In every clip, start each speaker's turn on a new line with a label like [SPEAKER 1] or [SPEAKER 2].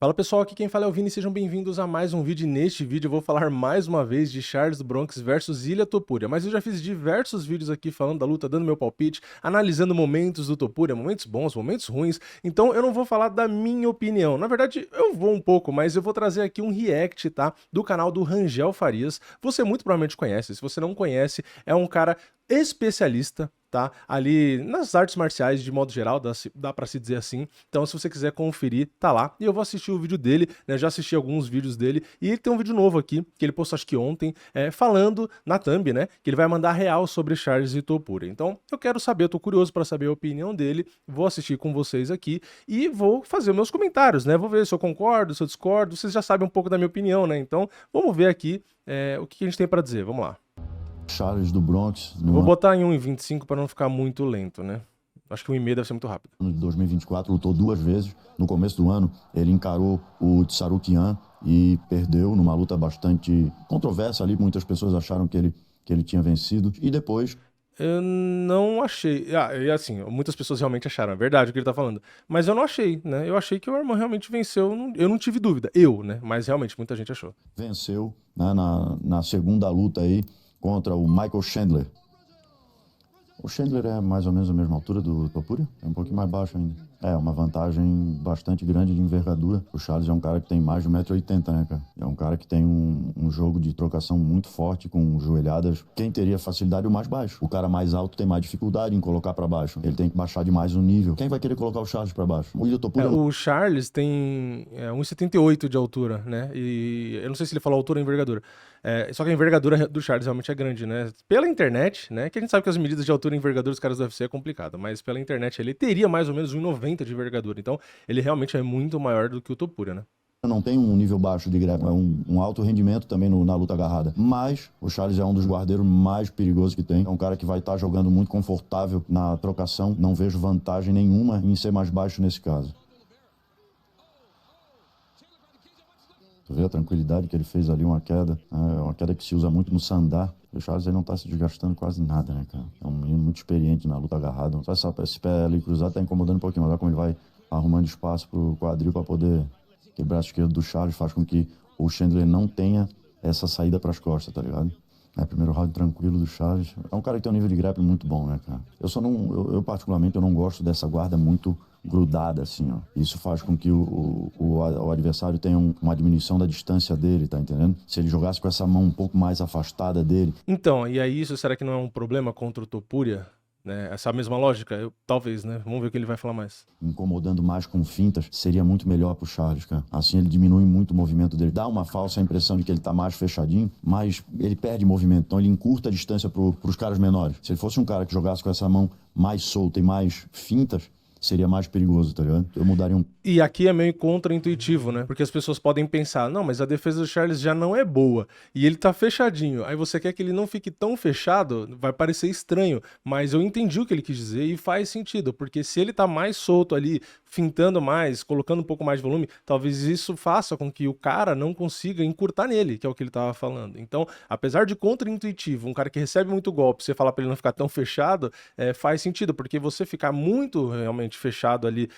[SPEAKER 1] Fala pessoal, aqui quem fala é o Vini, sejam bem-vindos a mais um vídeo. Neste vídeo eu vou falar mais uma vez de Charles do Bronx versus Ilia Topuria, mas eu já fiz diversos vídeos aqui falando da luta, dando meu palpite, analisando momentos do Topuria, momentos bons, momentos ruins, então eu não vou falar da minha opinião, na verdade eu vou um pouco, mas eu vou trazer aqui um react, tá, do canal do Rangel Farias. Você muito provavelmente conhece, se você não conhece, é um cara especialista, tá? Ali nas artes marciais de modo geral, dá pra se dizer assim. Então, se você quiser conferir, tá lá. E eu vou assistir o vídeo dele, né? Já assisti alguns vídeos dele. E ele tem um vídeo novo aqui, que ele postou acho que ontem, falando na thumb, né? Que ele vai mandar real sobre Charles e Topuria. Então, eu quero saber, eu tô curioso pra saber a opinião dele. Vou assistir com vocês aqui e vou fazer meus comentários, né? Vou ver se eu concordo, se eu discordo. Vocês já sabem um pouco da minha opinião, né? Então, vamos ver aqui o que a gente tem pra dizer. Vamos lá.
[SPEAKER 2] Charles do Bronx,
[SPEAKER 1] Eu vou
[SPEAKER 2] no
[SPEAKER 1] botar em 1,25 para não ficar muito lento, né? Acho que 1,5 deve ser muito rápido.
[SPEAKER 2] ano de 2024, lutou duas vezes. No começo do ano, ele encarou o Tsarukian e perdeu numa luta bastante controversa ali. Muitas pessoas acharam que ele tinha vencido. E depois,
[SPEAKER 1] Eu não achei. E assim, muitas pessoas realmente acharam, é verdade o que ele tá falando. Mas eu não achei, né? Eu achei que o Arman realmente venceu. Eu não tive dúvida. Né? Mas realmente muita gente achou.
[SPEAKER 2] venceu, né, na segunda luta aí contra o Michael Chandler. O Chandler é mais ou menos a mesma altura do Topuria? É um pouquinho mais baixo ainda. É, uma vantagem bastante grande de envergadura. O Charles é um cara que tem mais de 1,80 m, né, cara? É um cara que tem um jogo de trocação muito forte, com joelhadas. Quem teria facilidade é o mais baixo. O cara mais alto tem mais dificuldade em colocar pra baixo. Ele tem que baixar demais o nível. Quem vai querer colocar o Charles pra baixo? O Ilia Topuria
[SPEAKER 1] O Charles tem 1,78 de altura, né? E eu não sei se ele falou altura ou envergadura. Só que a envergadura do Charles realmente é grande, né? Pela internet, né? Que a gente sabe que as medidas de altura e envergadura dos caras do UFC é complicado, mas pela internet ele teria mais ou menos 1,90 de envergadura. Então ele realmente é muito maior do que o Topuria, né?
[SPEAKER 2] não tem um nível baixo de grappling, é um alto rendimento também na luta agarrada. Mas o Charles é um dos guardeiros mais perigosos que tem. É um cara que vai estar jogando muito confortável na trocação. Não vejo vantagem nenhuma em ser mais baixo nesse caso. Tu vê a tranquilidade que ele fez ali, uma queda que se usa muito no sandá. O Charles ele não tá se desgastando quase nada, né, cara? É um menino muito experiente na luta agarrada. Só esse pé ali cruzado tá incomodando um pouquinho, mas olha como ele vai arrumando espaço pro quadril para poder... Aquele braço esquerdo do Charles faz com que o Chandler não tenha essa saída para as costas, tá ligado? Primeiro round tranquilo do Charles. É um cara que tem um nível de grappling muito bom, né, cara? Eu particularmente, eu não gosto dessa guarda muito grudada, assim, ó. Isso faz com que o adversário tenha uma diminuição da distância dele, tá entendendo? Se ele jogasse com essa mão um pouco mais afastada dele...
[SPEAKER 1] Então, e aí isso será que não é um problema contra o Topuria? Né? Essa mesma lógica? Talvez, né? Vamos ver o que ele vai falar mais.
[SPEAKER 2] Incomodando mais com fintas, seria muito melhor pro Charles, cara. Assim ele diminui muito o movimento dele. Dá uma falsa impressão de que ele tá mais fechadinho, mas ele perde movimento. Então ele encurta a distância pros caras menores. Se ele fosse um cara que jogasse com essa mão mais solta e mais fintas, seria mais perigoso, tá ligado? Eu mudaria um...
[SPEAKER 1] E aqui é meio contra-intuitivo, né? Porque as pessoas podem pensar, não, mas a defesa do Charles já não é boa e ele tá fechadinho. Aí você quer que ele não fique tão fechado, vai parecer estranho, mas eu entendi o que ele quis dizer e faz sentido, porque se ele tá mais solto ali, fintando mais, colocando um pouco mais de volume, talvez isso faça com que o cara não consiga encurtar nele, que é o que ele tava falando. Então, apesar de contra-intuitivo, um cara que recebe muito golpe, você falar pra ele não ficar tão fechado, faz sentido, porque você ficar muito realmente fechado ali,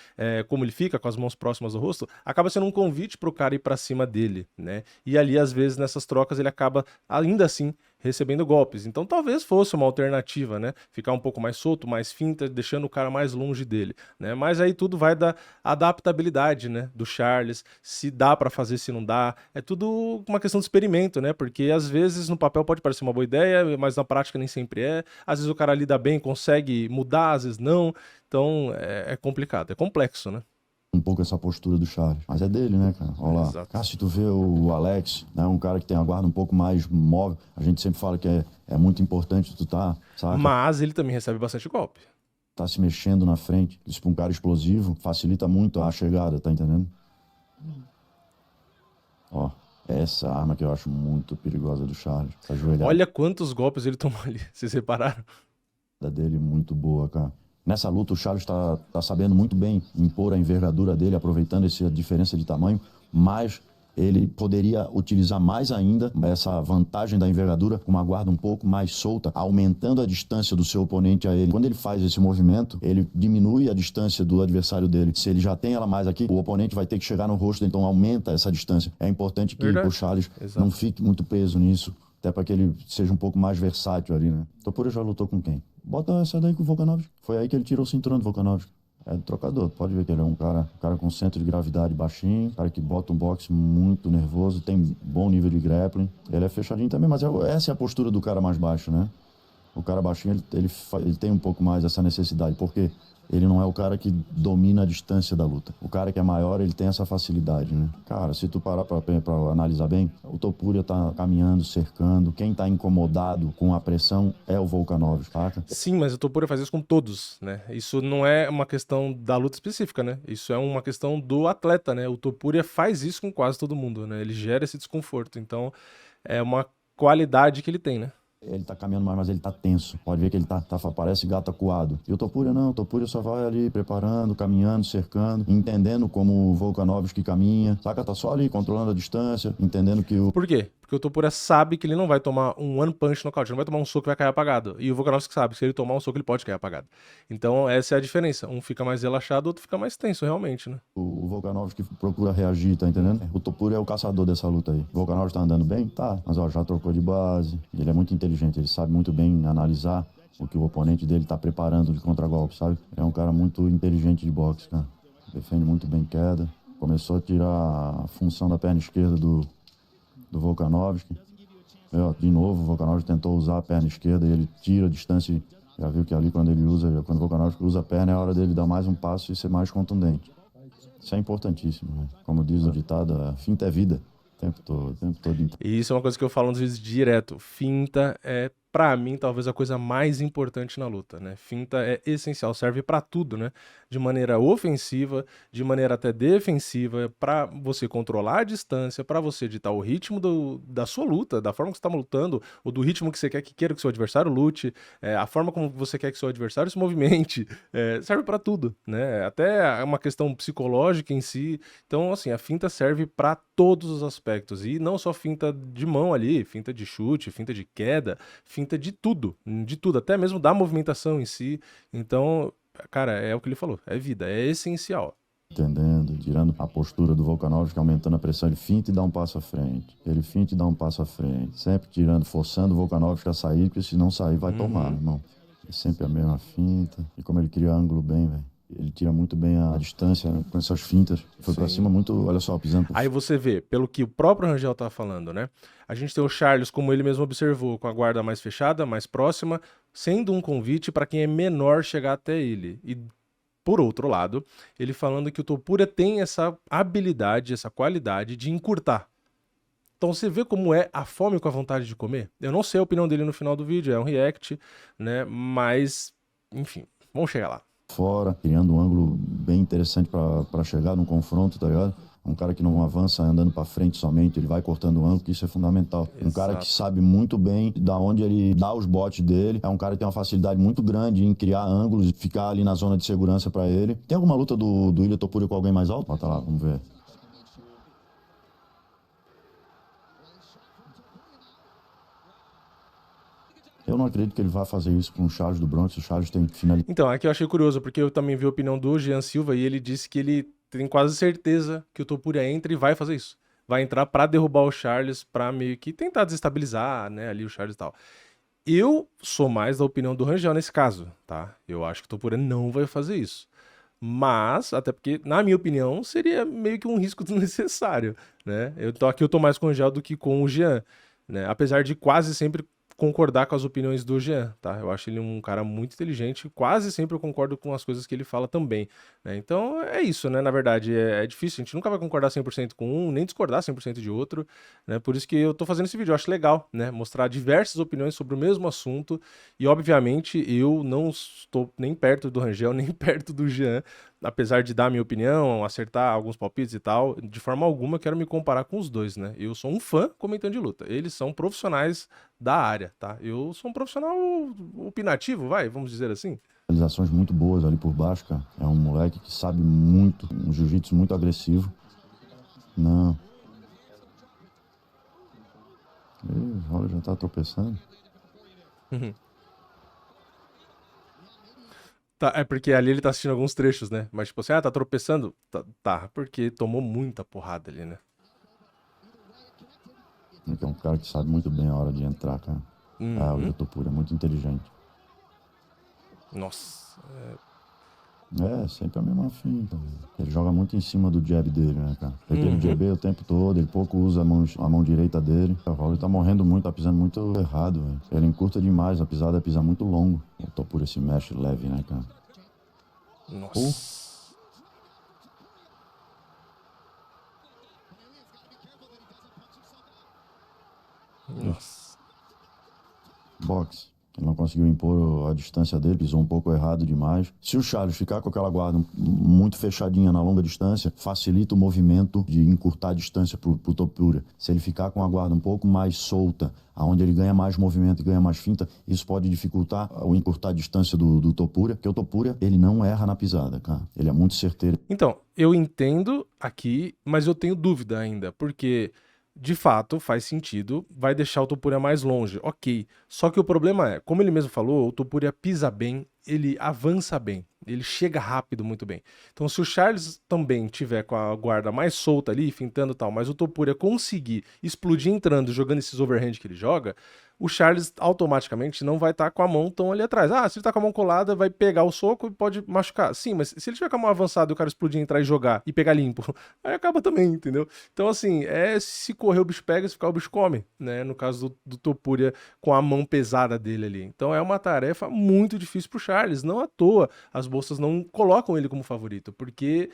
[SPEAKER 1] como ele fica, com as mãos próximas do rosto, acaba sendo um convite pro cara ir pra cima dele, né? E ali, às vezes, nessas trocas, ele acaba, ainda assim, recebendo golpes. Então talvez fosse uma alternativa, né? Ficar um pouco mais solto, mais finta, deixando o cara mais longe dele, né? Mas aí tudo vai da adaptabilidade, né? Do Charles, se dá pra fazer, se não dá. É tudo uma questão de experimento, né? Porque às vezes no papel pode parecer uma boa ideia, mas na prática nem sempre é. Às vezes o cara lida bem, consegue mudar, às vezes não. Então é complicado, é complexo, né?
[SPEAKER 2] Um pouco essa postura do Charles. Mas é dele, né, cara? Olha lá.
[SPEAKER 1] Exato.
[SPEAKER 2] Cara, se tu vê o Alex, né, um cara que tem a guarda um pouco mais móvel, a gente sempre fala que é muito importante tu tá, saca?
[SPEAKER 1] Mas ele também recebe bastante golpe.
[SPEAKER 2] Tá se mexendo na frente. Isso pra um cara explosivo facilita muito a chegada, tá entendendo? Ó, essa arma que eu acho muito perigosa do Charles. Essa joelhada
[SPEAKER 1] Olha quantos golpes ele tomou ali, vocês repararam?
[SPEAKER 2] dele muito boa, cara. Nessa luta, o Charles tá sabendo muito bem impor a envergadura dele, aproveitando essa diferença de tamanho, mas ele poderia utilizar mais ainda essa vantagem da envergadura com uma guarda um pouco mais solta, aumentando a distância do seu oponente a ele. Quando ele faz esse movimento, ele diminui a distância do adversário dele. Se ele já tem ela mais aqui, o oponente vai ter que chegar no rosto, então aumenta essa distância. É importante que o Charles não fique muito preso nisso, até para que ele seja um pouco mais versátil ali, né? Topuria já lutou com quem? Bota essa daí com o Volkanovski. Foi aí que ele tirou o cinturão do Volkanovski. É do trocador, pode ver que ele é um cara com centro de gravidade baixinho, cara que bota um boxe muito nervoso, tem bom nível de grappling. Ele é fechadinho também, mas essa é a postura do cara mais baixo, né? O cara baixinho, ele tem um pouco mais essa necessidade, porque ele não é o cara que domina a distância da luta. O cara que é maior, ele tem essa facilidade, né? Cara, se tu parar pra analisar bem, o Topuria tá caminhando, cercando. Quem tá incomodado com a pressão é o Volkanovski, saca?
[SPEAKER 1] Sim, mas o Topuria faz isso com todos, né? Isso não é uma questão da luta específica, né? Isso é uma questão do atleta, né? O Topuria faz isso com quase todo mundo, né? Ele gera esse desconforto. Então, é uma qualidade que ele tem, né?
[SPEAKER 2] Ele tá caminhando mais, mas ele tá tenso. Pode ver que ele parece gato acuado. E o Topuria não, o Topuria só vai ali preparando, caminhando, cercando, entendendo como o Volkanovski caminha. Saca? Tá só ali, controlando a distância, entendendo que o...
[SPEAKER 1] Por quê? Porque o Topuria sabe que ele não vai tomar um one punch nocaute, não vai tomar um soco que vai cair apagado. E o Volkanovski sabe que se ele tomar um soco, ele pode cair apagado. Então, essa é a diferença. Um fica mais relaxado, o outro fica mais tenso, realmente, né?
[SPEAKER 2] O Volkanovski procura reagir, tá entendendo? O Topuria é o caçador dessa luta aí. O Volkanovski tá andando bem? Tá. Mas ó, já trocou de base. Ele é muito inteligente, ele sabe muito bem analisar o que o oponente dele tá preparando de contragolpe, sabe? É um cara muito inteligente de boxe, cara. Defende muito bem queda. Começou a tirar a função da perna esquerda do Volkanovski. De novo, o Volkanovski tentou usar a perna esquerda e ele tira a distância. Já viu que ali quando o Volkanovski usa a perna, é a hora dele dar mais um passo e ser mais contundente. Isso é importantíssimo, né? Como diz o ditado, a finta é vida. O tempo todo.
[SPEAKER 1] E isso é uma coisa que eu falo nos vídeos direto. Finta é, pra mim, talvez a coisa mais importante na luta, né? Finta é essencial, serve pra tudo, né? De maneira ofensiva, de maneira até defensiva, pra você controlar a distância, pra você ditar o ritmo da sua luta, da forma que você tá lutando, ou do ritmo que você queira que seu adversário lute, a forma como você quer que seu adversário se movimente, serve pra tudo, né? Até uma questão psicológica em si. Então, assim, a finta serve pra todos os aspectos, e não só finta de mão ali, finta de chute, finta de queda, finta de tudo, até mesmo da movimentação em si. Então, cara, é o que ele falou, é vida, é essencial.
[SPEAKER 2] Entendendo, tirando a postura do Volkanovski, aumentando a pressão, ele finta e dá um passo à frente. Ele finta e dá um passo à frente. Sempre tirando, forçando o Volkanovski a sair, porque se não sair vai tomar, irmão. É sempre a mesma finta. E como ele cria ângulo bem, velho. Ele tira muito bem a distância, né, com essas fintas. Foi pra cima muito, olha só, pisando por...
[SPEAKER 1] Aí você vê, pelo que o próprio Rangel tá falando, né? A gente tem o Charles, como ele mesmo observou, com a guarda mais fechada, mais próxima, sendo um convite para quem é menor chegar até ele. E, por outro lado, ele falando que o Topuria tem essa habilidade, essa qualidade de encurtar. Então você vê como é a fome com a vontade de comer? Eu não sei a opinião dele no final do vídeo, é um react, né? Mas, enfim, vamos chegar lá.
[SPEAKER 2] Fora, criando um ângulo bem interessante para chegar num confronto, tá ligado? Um cara que não avança andando para frente somente, ele vai cortando o ângulo, que isso é fundamental. Exato. Um cara que sabe muito bem da onde ele dá os botes dele, é um cara que tem uma facilidade muito grande em criar ângulos e ficar ali na zona de segurança para ele. Tem alguma luta do Ilia Topuria com alguém mais alto? Bota lá, vamos ver. Eu não acredito que ele vá fazer isso com o Charles do Bronx. O Charles tem finalidade.
[SPEAKER 1] Então, aqui eu achei curioso, porque eu também vi a opinião do Jean Silva e ele disse que ele tem quase certeza que o Topuria entra e vai fazer isso. Vai entrar pra derrubar o Charles, pra meio que tentar desestabilizar, né, ali o Charles e tal. Eu sou mais da opinião do Rangel nesse caso, tá? Eu acho que o Topuria não vai fazer isso. Mas, até porque, na minha opinião, seria meio que um risco desnecessário, né? Eu tô mais com o Rangel do que com o Jean, né? Apesar de quase sempre concordar com as opiniões do Jean, tá? Eu acho ele um cara muito inteligente, quase sempre eu concordo com as coisas que ele fala também, né? Então é isso, né? Na verdade, é difícil, a gente nunca vai concordar 100% com um, nem discordar 100% de outro, né? Por isso que eu tô fazendo esse vídeo, eu acho legal, né? Mostrar diversas opiniões sobre o mesmo assunto e, obviamente, eu não estou nem perto do Rangel, nem perto do Jean, apesar de dar a minha opinião, acertar alguns palpites e tal, de forma alguma eu quero me comparar com os dois, né? Eu sou um fã comentando de luta, eles são profissionais da área, tá? Eu sou um profissional opinativo, vamos dizer assim.
[SPEAKER 2] Realizações muito boas ali por baixo, cara. É um moleque que sabe muito, um jiu-jitsu muito agressivo. Não. já tá tropeçando.
[SPEAKER 1] Uhum. Tá, é porque ali ele tá assistindo alguns trechos, né? Mas tipo assim, tá tropeçando? Tá, porque tomou muita porrada ali, né?
[SPEAKER 2] Ele é um cara que sabe muito bem a hora de entrar, cara. O Topuria é muito inteligente.
[SPEAKER 1] Nossa.
[SPEAKER 2] Sempre a mesma finta. Ele joga muito em cima do jab dele, né, cara? Ele jab o tempo todo, ele pouco usa a mão direita dele. O Cavalo tá morrendo muito, tá pisando muito errado, velho. Ele encurta demais, a pisada é muito longo. O Topuria se mexe leve, né, cara?
[SPEAKER 1] Nossa. Nossa.
[SPEAKER 2] Boxe. Ele não conseguiu impor a distância dele, pisou um pouco errado demais. Se o Charles ficar com aquela guarda muito fechadinha na longa distância, facilita o movimento de encurtar a distância pro Topuria. Se ele ficar com a guarda um pouco mais solta, aonde ele ganha mais movimento e ganha mais finta, isso pode dificultar o encurtar a distância do Topuria, porque o Topuria, ele não erra na pisada, cara. Ele é muito certeiro.
[SPEAKER 1] Então, eu entendo aqui, mas eu tenho dúvida ainda, porque de fato faz sentido, vai deixar o Topuria mais longe, ok. Só que o problema é, como ele mesmo falou, o Topuria pisa bem, ele avança bem, ele chega rápido muito bem. Então se o Charles também tiver com a guarda mais solta ali, fintando e tal, mas o Topuria conseguir explodir entrando, jogando esses overhand que ele joga, o Charles automaticamente não vai estar com a mão tão ali atrás. Se ele tá com a mão colada, vai pegar o soco e pode machucar. Sim, mas se ele tiver com a mão avançada e o cara explodir, entrar e jogar e pegar limpo, aí acaba também, entendeu? Então, assim, se correr o bicho pega, se ficar o bicho come, né? No caso do Topuria com a mão pesada dele ali. Então é uma tarefa muito difícil pro Charles. Não à toa as bolsas não colocam ele como favorito, porque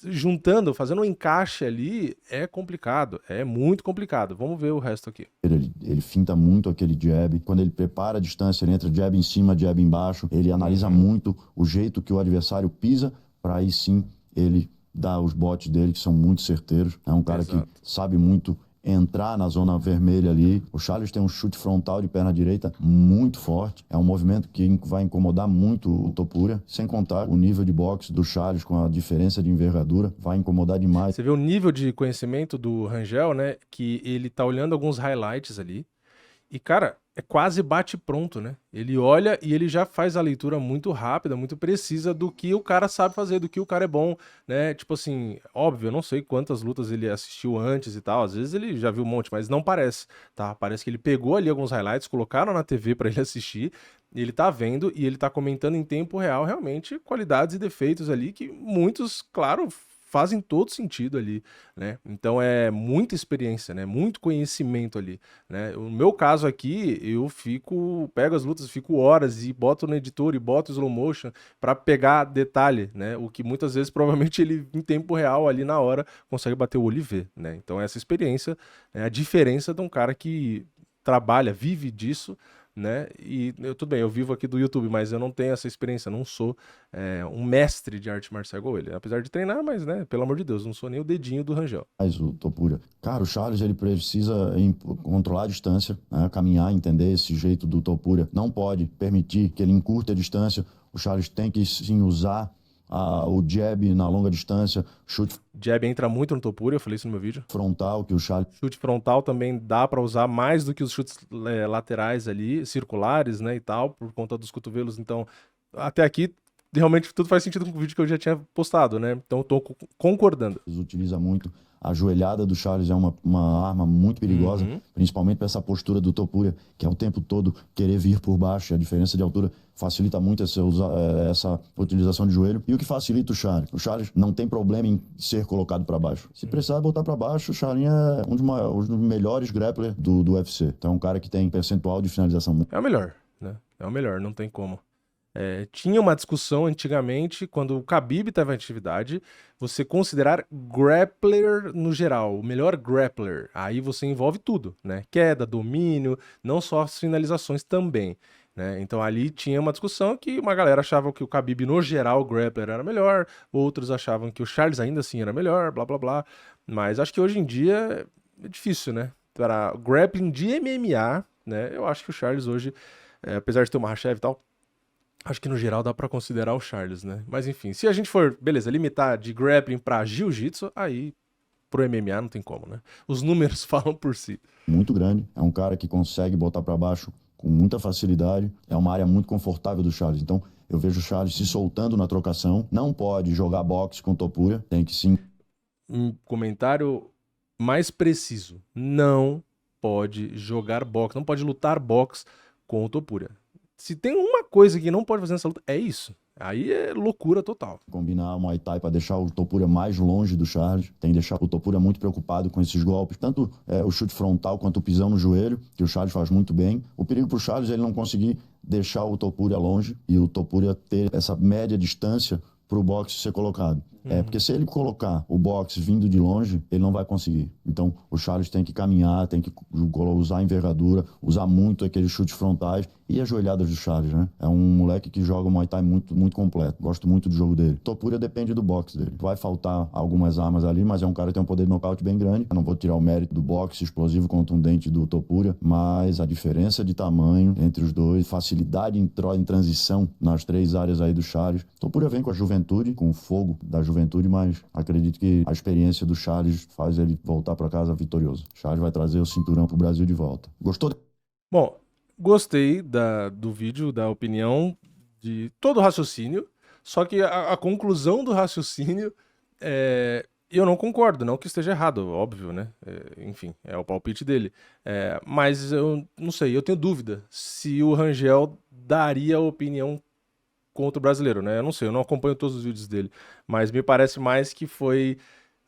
[SPEAKER 1] juntando, fazendo um encaixe ali, é complicado, é muito complicado. Vamos ver o resto aqui.
[SPEAKER 2] Ele finta muito aquele jab. Quando ele prepara a distância, ele entra jab em cima, jab embaixo. Ele analisa muito o jeito que o adversário pisa, para aí sim ele dar os botes dele, que são muito certeiros. É um cara que sabe muito entrar na zona vermelha ali. O Charles tem um chute frontal de perna direita muito forte. É um movimento que vai incomodar muito o Topuria, sem contar o nível de boxe do Charles com a diferença de envergadura, vai incomodar demais.
[SPEAKER 1] Você vê o nível de conhecimento do Rangel, né? Que ele tá olhando alguns highlights ali. E, cara, é quase bate pronto, né? Ele olha e ele já faz a leitura muito rápida, muito precisa do que o cara sabe fazer, do que o cara é bom, né? Tipo assim, óbvio, eu não sei quantas lutas ele assistiu antes e tal, às vezes ele já viu um monte, mas não parece, tá? Parece que ele pegou ali alguns highlights, colocaram na TV pra ele assistir, e ele tá vendo e ele tá comentando em tempo real realmente qualidades e defeitos ali que muitos, claro, fazem todo sentido ali, né? Então é muita experiência, né? Muito conhecimento ali, né? No meu caso aqui, eu pego as lutas, fico horas e boto no editor e boto slow motion para pegar detalhe, né? O que muitas vezes provavelmente ele em tempo real ali na hora consegue bater o olho e ver, né? Então essa experiência é a diferença de um cara que trabalha, vive disso, né? E tudo bem, eu vivo aqui do YouTube, mas eu não tenho essa experiência, não sou um mestre de arte marcial igual ele. Apesar de treinar, mas, né, pelo amor de Deus, não sou nem o dedinho do Rangel.
[SPEAKER 2] Mas o Topuria. Cara, o Charles, ele precisa controlar a distância, né? Caminhar, entender esse jeito do Topuria. Não pode permitir que ele encurte a distância. O Charles tem que, sim, usar o jab na longa distância, chute.
[SPEAKER 1] Jab entra muito no Topuria, eu falei isso no meu vídeo.
[SPEAKER 2] Frontal, que o Charles.
[SPEAKER 1] Chute frontal também dá pra usar mais do que os chutes laterais ali, circulares, né, e tal, por conta dos cotovelos. Então, até aqui, realmente tudo faz sentido com o vídeo que eu já tinha postado, né? Então, eu tô concordando.
[SPEAKER 2] Utiliza muito. A joelhada do Charles é uma arma muito perigosa, principalmente para essa postura do Topuria, que é o tempo todo querer vir por baixo. A diferença de altura facilita muito essa utilização de joelho. E o que facilita o Charles? O Charles não tem problema em ser colocado para baixo. Se precisar botar para baixo, o Charles é um dos melhores grapplers do UFC. Então é um cara que tem percentual de finalização.
[SPEAKER 1] É o melhor, né? É o melhor, não tem como. Tinha uma discussão antigamente, quando o Khabib estava em atividade, você considerar grappler no geral, o melhor grappler. Aí você envolve tudo, né? Queda, domínio, não só as finalizações também, né? Então ali tinha uma discussão que uma galera achava que o Khabib no geral, o grappler era melhor, outros achavam que o Charles ainda assim era melhor, blá blá blá. Mas acho que hoje em dia é difícil, né? Para grappling de MMA, né? Eu acho que o Charles hoje, apesar de ter uma Makhachev e tal, acho que no geral dá pra considerar o Charles, né? Mas enfim, se a gente for, beleza, limitar de grappling pra jiu-jitsu, aí pro MMA não tem como, né? Os números falam por si.
[SPEAKER 2] Muito grande, é um cara que consegue botar para baixo com muita facilidade, é uma área muito confortável do Charles. Então, eu vejo o Charles se soltando na trocação, não pode jogar boxe com Topuria, tem que sim.
[SPEAKER 1] Um comentário mais preciso, não pode jogar boxe, não pode lutar boxe com o Topuria. Se tem uma coisa que não pode fazer nessa luta, é isso. Aí é loucura total.
[SPEAKER 2] Combinar o Muay Thai para deixar o Topuria mais longe do Charles, tem que deixar o Topuria muito preocupado com esses golpes, tanto o chute frontal quanto o pisão no joelho, que o Charles faz muito bem. O perigo para o Charles é ele não conseguir deixar o Topuria longe e o Topuria ter essa média distância para o boxe ser colocado. Porque se ele colocar o boxe vindo de longe, ele não vai conseguir. Então, o Charles tem que caminhar, tem que usar a envergadura, usar muito aqueles chutes frontais e as joelhadas do Charles, né? É um moleque que joga o Muay Thai muito, muito completo. Gosto muito do jogo dele. Topuria depende do boxe dele. Vai faltar algumas armas ali, mas é um cara que tem um poder de nocaute bem grande. Eu não vou tirar o mérito do boxe explosivo contundente do Topuria, mas a diferença de tamanho entre os dois, facilidade em transição nas três áreas aí do Charles. Topuria vem com a juventude, com o fogo da juventude, mas acredito que a experiência do Charles faz ele voltar para casa vitorioso. Charles vai trazer o cinturão pro Brasil de volta. Gostou?
[SPEAKER 1] Bom, gostei do vídeo, da opinião, de todo o raciocínio, só que a conclusão do raciocínio, eu não concordo, não que esteja errado, óbvio, né? Enfim, é o palpite dele. Mas eu não sei, eu tenho dúvida se o Rangel daria opinião contra o brasileiro, né? Eu não sei, eu não acompanho todos os vídeos dele, mas me parece mais que foi,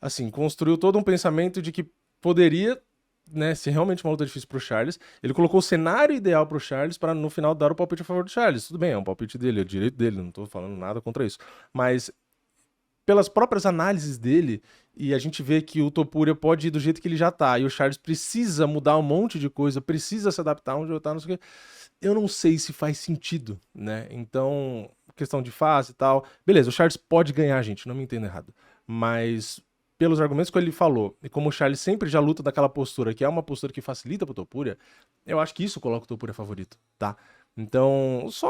[SPEAKER 1] assim, construiu todo um pensamento de que poderia, né, ser realmente uma luta difícil pro Charles. Ele colocou o cenário ideal pro Charles para no final dar o palpite a favor do Charles. Tudo bem, é um palpite dele, é o direito dele, não tô falando nada contra isso. Mas pelas próprias análises dele, e a gente vê que o Topuria pode ir do jeito que ele já tá, e o Charles precisa mudar um monte de coisa, precisa se adaptar onde eu tá, não sei o quê. Eu não sei se faz sentido, né? Então, questão de fase e tal. Beleza, o Charles pode ganhar, gente, não me entenda errado. Mas, pelos argumentos que ele falou, e como o Charles sempre já luta daquela postura, que é uma postura que facilita pro Topuria, eu acho que isso coloca o Topuria favorito, tá? Então, só,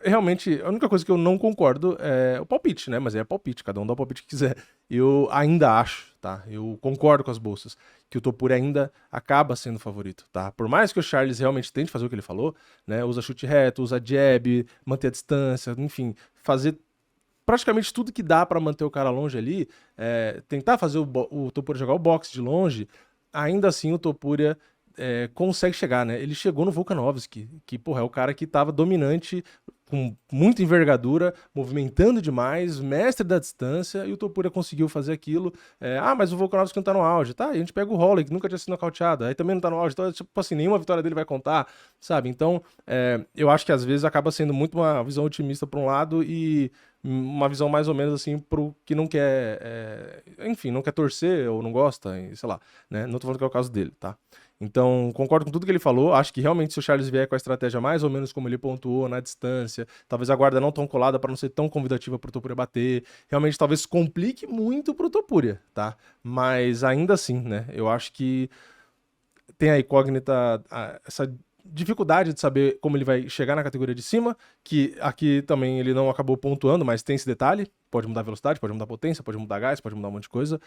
[SPEAKER 1] realmente, a única coisa que eu não concordo é o palpite, né? Mas é palpite, cada um dá o palpite que quiser. Eu ainda acho, tá? Eu concordo com as bolsas, que o Topuria ainda acaba sendo favorito, tá? Por mais que o Charles realmente tente fazer o que ele falou, né? Usa chute reto, usa jab, manter a distância, enfim, fazer praticamente tudo que dá pra manter o cara longe ali, tentar fazer o Topuria jogar o boxe de longe, ainda assim o Topuria consegue chegar, né? Ele chegou no Volkanovski, que, porra, é o cara que tava dominante, com muita envergadura, movimentando demais, mestre da distância, e o Topuria conseguiu fazer aquilo. Mas o Volkanovski não tá no auge. Tá, e a gente pega o Holloway, que nunca tinha sido nocauteado, aí também não tá no auge. Então, tipo assim, nenhuma vitória dele vai contar, sabe? Então, eu acho que às vezes acaba sendo muito uma visão otimista pra um lado e uma visão mais ou menos assim pro que não quer, enfim, não quer torcer ou não gosta, sei lá, né? Não tô falando que é o caso dele, tá? Então, concordo com tudo que ele falou. Acho que realmente se o Charles vier com a estratégia mais ou menos como ele pontuou na distância, talvez a guarda não tão colada para não ser tão convidativa pro Topuria bater, realmente talvez complique muito pro Topuria, tá? Mas ainda assim, né? Eu acho que tem a incógnita, essa dificuldade de saber como ele vai chegar na categoria de cima, que aqui também ele não acabou pontuando, mas tem esse detalhe, pode mudar a velocidade, pode mudar a potência, pode mudar gás, pode mudar um monte de coisa,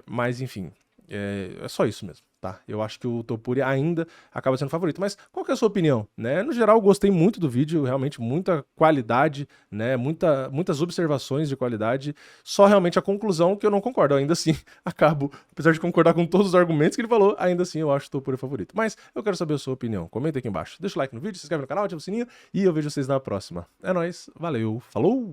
[SPEAKER 1] mas enfim, é só isso mesmo, tá? Eu acho que o Topuria ainda acaba sendo favorito, mas qual que é a sua opinião, né? No geral, eu gostei muito do vídeo, realmente muita qualidade, né? Muitas observações de qualidade, só realmente a conclusão que eu não concordo, eu ainda assim acabo, apesar de concordar com todos os argumentos que ele falou, ainda assim eu acho o Topuria favorito. Mas eu quero saber a sua opinião, comenta aqui embaixo, deixa o like no vídeo, se inscreve no canal, ativa o sininho e eu vejo vocês na próxima. É nóis, valeu, falou!